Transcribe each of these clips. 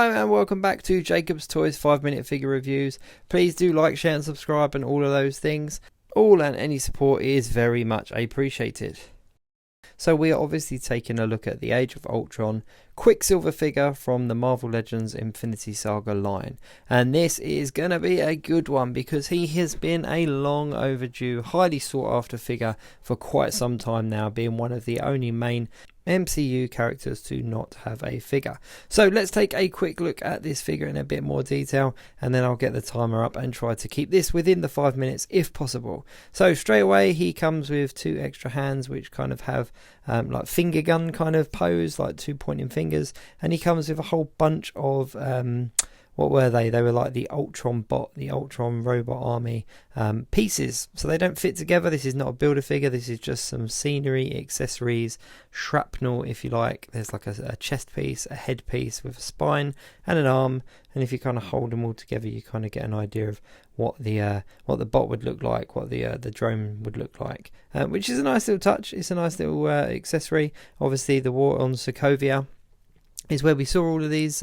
Hello and welcome back to Jacob's Toys 5-minute figure reviews. Please do like, share and subscribe and all of those things. All and any support is very much appreciated. So we are obviously taking a look at the Age of Ultron Quicksilver figure from the Marvel Legends Infinity Saga line. And this is going to be a good one because he has been a long overdue, highly sought after figure for quite some time now, being one of the only main MCU characters to not have a figure. So let's take a quick look at this figure in a bit more detail, and then I'll get the timer up and try to keep this within the 5 minutes if possible. So straight away he comes with 2 extra hands which kind of have like finger gun kind of pose, like 2 pointing fingers, and he comes with a whole bunch of what were they? They were like the Ultron bot, the Ultron robot army pieces. So they don't fit together. This is not a builder figure. This is just some scenery, accessories, shrapnel if you like. There's like a chest piece, a head piece with a spine and an arm. And if you kind of hold them all together, you kind of get an idea of what the bot would look like, what the drone would look like, which is a nice little touch. It's a nice little accessory. Obviously, the war on Sokovia is where we saw all of these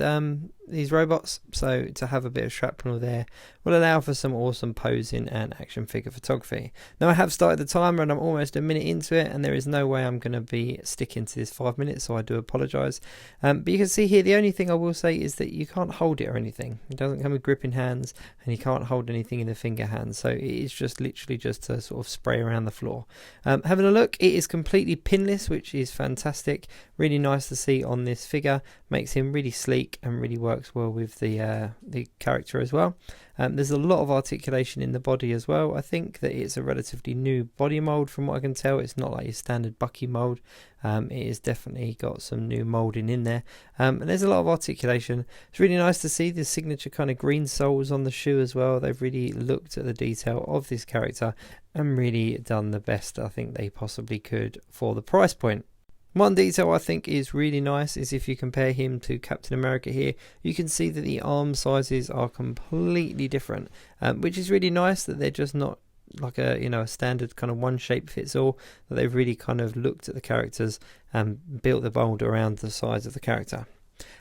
robots, so to have a bit of shrapnel there will allow for some awesome posing and action figure photography. Now I have started the timer and I'm almost a minute into it, and there is no way I'm going to be sticking to this 5 minutes, so I do apologise. But you can see here, the only thing I will say is that you can't hold it or anything. It doesn't come with gripping hands, and you can't hold anything in the finger hands, so it is just literally just to sort of spray around the floor. Having a look, it is completely pinless, which is fantastic. Really nice to see on this figure. Makes him really sleek and really works well with the character as well. There's a lot of articulation in the body as well. I think that it's a relatively new body mold from what I can tell. It's not like your standard Bucky mold. It has definitely got some new moulding in there, and there's a lot of articulation. It's really nice to see the signature kind of green soles on the shoe as well. They've really looked at the detail of this character and really done the best I think they possibly could for the price point. One detail I think is really nice is if you compare him to Captain America here, you can see that the arm sizes are completely different, which is really nice that they're just not like a standard kind of one shape fits all, that they've really kind of looked at the characters and built the mold around the size of the character.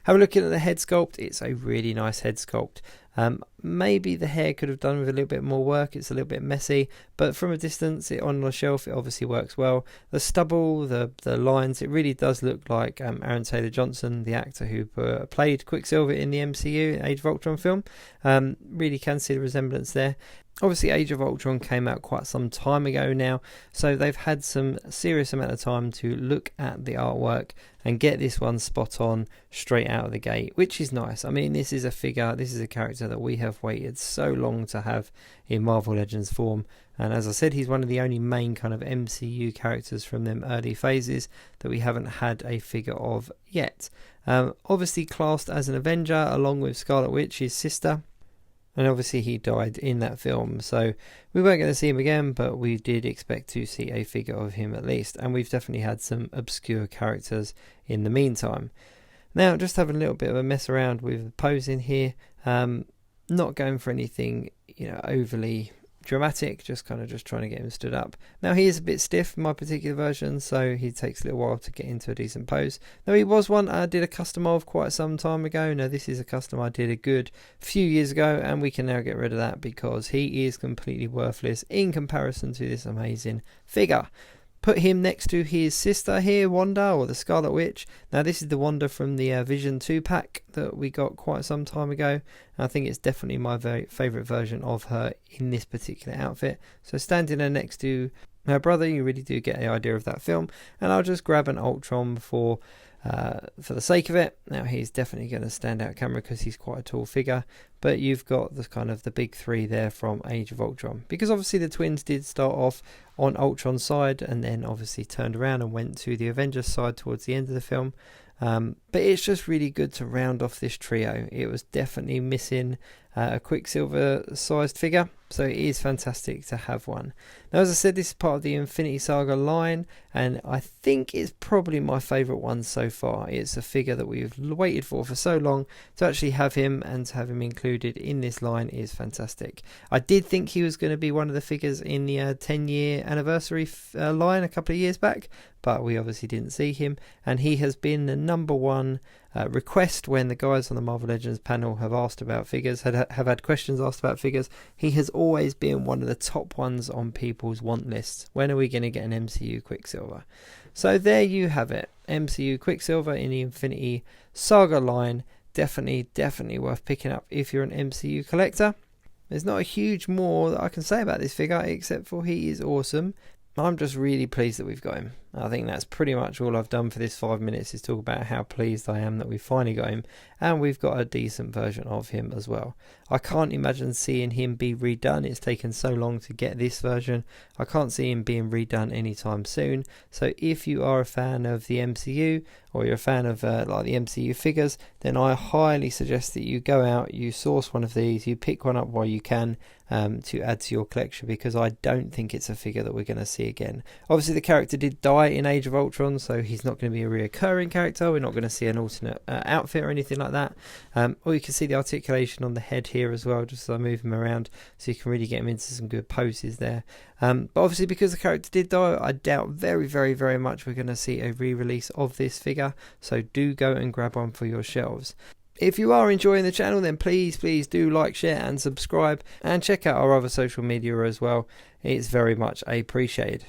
Have a look at the head sculpt. It's a really nice head sculpt. Maybe the hair could have done with a little bit more work. It's a little bit messy, but from a distance, on the shelf, it obviously works well. The stubble, the lines, it really does look like Aaron Taylor Johnson, the actor who played Quicksilver in the MCU Age of Ultron film. Really can see the resemblance there. Obviously, Age of Ultron came out quite some time ago now, so they've had some serious amount of time to look at the artwork and get this one spot on straight out of the gate, which is nice. I mean, this is a figure, this is a character that we have waited so long to have in Marvel Legends form, and as I said, he's one of the only main kind of MCU characters from them early phases that we haven't had a figure of yet. Obviously classed as an Avenger along with Scarlet Witch, his sister. And obviously he died in that film, so we weren't going to see him again, but we did expect to see a figure of him at least. And we've definitely had some obscure characters in the meantime. Now, just having a little bit of a mess around with the posing here. Not going for anything, overly dramatic, just trying to get him stood up. Now he is a bit stiff in my particular version, so he takes a little while to get into a decent pose. Now he was one I did a custom of quite some time ago. Now this is a custom I did a good few years ago, and we can now get rid of that because he is completely worthless in comparison to this amazing figure. Put him next to his sister here, Wanda, or the Scarlet Witch. Now this is the Wanda from the Vision 2 pack that we got quite some time ago. And I think it's definitely my very favourite version of her in this particular outfit. So standing there next to her brother, you really do get the idea of that film. And I'll just grab an Ultron for the sake of it. Now he's definitely going to stand out camera because he's quite a tall figure, but you've got the big three there from Age of Ultron, because obviously the twins did start off on Ultron's side and then obviously turned around and went to the Avengers side towards the end of the film. But it's just really good to round off this trio. It was definitely missing a Quicksilver sized figure, so it is fantastic to have one. Now, as I said, this is part of the Infinity Saga line, and I think it's probably my favourite one so far. It's a figure that we've waited for so long. To actually have him and to have him included in this line is fantastic. I did think he was going to be one of the figures in the 10-year anniversary line a couple of years back, but we obviously didn't see him, and he has been the number one request when the guys on the Marvel Legends panel have asked about figures, have had questions asked about figures. He has always been one of the top ones on people's want lists. When are we going to get an MCU Quicksilver? So there you have it, MCU Quicksilver in the Infinity Saga line. Definitely worth picking up if you're an MCU collector. There's not a huge more that I can say about this figure except for he is awesome. I'm just really pleased that we've got him. I think that's pretty much all I've done for this 5 minutes, is talk about how pleased I am that we finally got him, and we've got a decent version of him as well. I can't imagine seeing him be redone. It's taken so long to get this version. I can't see him being redone anytime soon. So if you are a fan of the MCU, or you're a fan of like the MCU figures, then I highly suggest that you go out, you source one of these, you pick one up while you can, to add to your collection, because I don't think it's a figure that we're going to see again. Obviously the character did die in Age of Ultron, so he's not going to be a reoccurring character. We're not going to see an alternate outfit or anything like that. Or you can see the articulation on the head here as well, just as I move him around, so you can really get him into some good poses there. But obviously because the character did die, I doubt very much we're going to see a re-release of this figure, so do go and grab one for your shelves. If you are enjoying the channel, then please do like, share and subscribe, and check out our other social media as well. It's very much appreciated.